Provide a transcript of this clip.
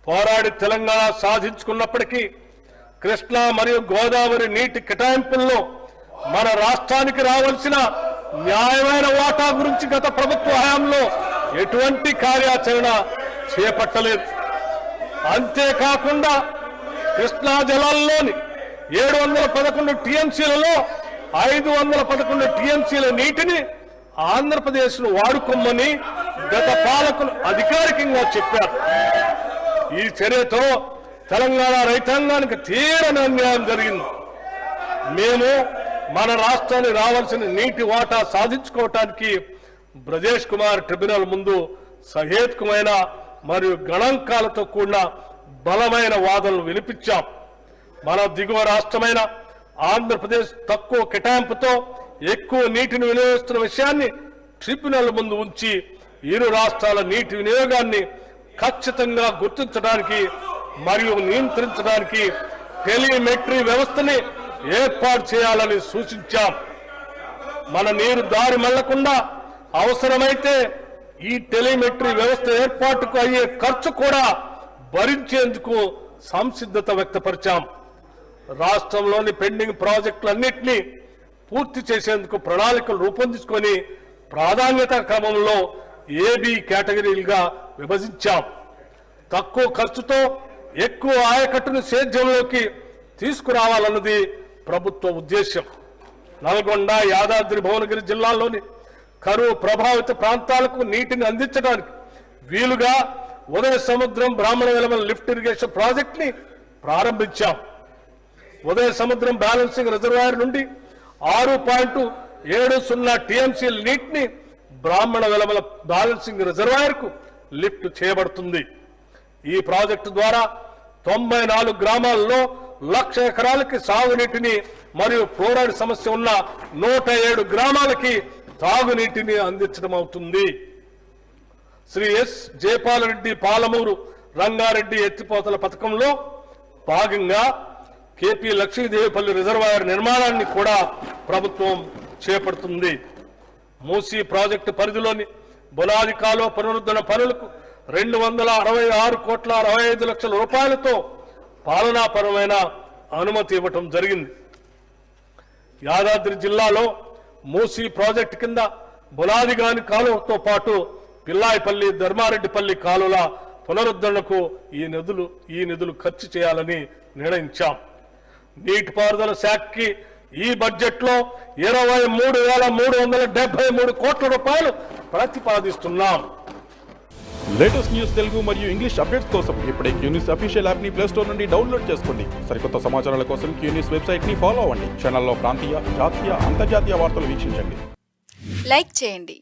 పోరాడి తెలంగాణ సాధించుకున్నప్పటికీ కృష్ణా మరియు గోదావరి నీటి కేటాయింపుల్లో మన రాష్ట్రానికి రావాల్సిన న్యాయమైన వాటా గురించి గత ప్రభుత్వ హయాంలో ఎటువంటి కార్యాచరణ చేపట్టలేదు. అంతేకాకుండా కృష్ణా జలాల్లోని 711 టీఎంసీలలో 511 టీఎంసీల నీటిని ఆంధ్రప్రదేశ్ను వాడుకోమని గత పాలకులు అధికారికంగా చెప్పారు. ఈ చర్యతో తెలంగాణ రైతాంగానికి తీవ్ర అన్యాయం జరిగింది. మేము మన రాష్ట్రానికి రావాల్సిన నీటి వాటా సాధించుకోవటానికి బ్రజేష్ కుమార్ ట్రిబ్యునల్ ముందు సహేతుకమైన మరియు గణాంకాలతో కూడిన బలమైన వాదనలు వినిపించాం. మన దిగువ రాష్ట్రమైన ఆంధ్రప్రదేశ్ తక్కువ కేటాయింపుతో ఎక్కువ నీటిని వినియోగిస్తున్న విషయాన్ని ట్రిబ్యునల్ ముందు ఉంచి ఇరు రాష్ట్రాల నీటి వినియోగాన్ని ఖచ్చితంగా గుర్తించడానికి మరియు నియంత్రించడానికి టెలిమెట్రీ వ్యవస్థని ఏర్పాటు చేయాలని సూచించాం. మన నీరు దారి మళ్లకుండా అవసరమైతే ఈ టెలిమెట్రీ వ్యవస్థ ఏర్పాటుకు అయ్యే ఖర్చు కూడా భరించేందుకు సంసిద్ధత వ్యక్తపరిచాం. రాష్ట్రంలోని పెండింగ్ ప్రాజెక్టులన్నింటినీ పూర్తి చేసేందుకు ప్రణాళికలు రూపొందించుకొని ప్రాధాన్యత క్రమంలో ఏబీ కేటగిరీలుగా విభజించాం. తక్కువ ఖర్చుతో ఎక్కువ ఆయకట్టును సేద్యంలోకి తీసుకురావాలన్నది ప్రభుత్వ ఉద్దేశం. నల్గొండ, యాదాద్రి భువనగిరి జిల్లాల్లోని కరువు ప్రభావిత ప్రాంతాలకు నీటిని అందించడానికి వీలుగా ఉదయ సముద్రం బ్రాహ్మణ వెలమల లిఫ్ట్ ఇరిగేషన్ ప్రాజెక్ట్ ని ప్రారంభించాం. ఉదయ సముద్రం బ్యాలెన్సింగ్ రిజర్వాయర్ నుండి 6.70 టీఎంసీల నీటిని బ్రాహ్మణ వెలమల బ్యాలెన్సింగ్ రిజర్వాయర్ కు లిఫ్ట్ చేయబడుతుంది. ఈ ప్రాజెక్టు ద్వారా 94 గ్రామాల్లో 1,00,000 ఎకరాలకి సాగునీటిని మరియు ఫ్లోరైడ్ సమస్య ఉన్న 107 గ్రామాలకి తాగునీటిని అందించడం అవుతుంది. శ్రీ ఎస్ జయపాలరెడ్డి పాలమూరు రంగారెడ్డి ఎత్తిపోతల పథకంలో భాగంగా కేపీ లక్ష్మీదేవిపల్లి రిజర్వాయర్ నిర్మాణాన్ని కూడా ప్రభుత్వం చేపడుతుంది. మూసీ ప్రాజెక్టు పరిధిలోని బునాది కాలువ పునరుద్ధరణ పనులకు 266,65 రూపాయలతో పాలనాపరమైన అనుమతి ఇవ్వటం జరిగింది. యాదాద్రి జిల్లాలో మూసీ ప్రాజెక్టు కింద బునాదిగాని కాలువతో పాటు పిల్లాయిపల్లి, ధర్మారెడ్డిపల్లి కాలువల పునరుద్ధరణకు ఈ నిధులు ఖర్చు చేయాలని నిర్ణయించాం. నీటిపారుదల శాఖకి ఈ బడ్జెట్ లో 23,373 కోట్ల రూపాయలు ప్రతిపాదిస్తున్నాం. లేటెస్ట్ న్యూస్ తెలుగు మరియు ఇంగ్లీష్ అప్డేట్స్ కోసం ఇప్పుడే క్యూన్యూస్ అఫీషియల్ యాప్ ని ప్లే స్టోర్ నుండి డౌన్లోడ్ చేసుకోండి. సరికొత్త సమాచారాల కోసం క్యూన్యూస్ వెబ్సైట్ ని ఫాలో అవ్వండి. ఛానల్లో ప్రాంతీయ, జాతీయ, అంతర్జాతీయ వార్తలు వీక్షించండి. లైక్ చేయండి.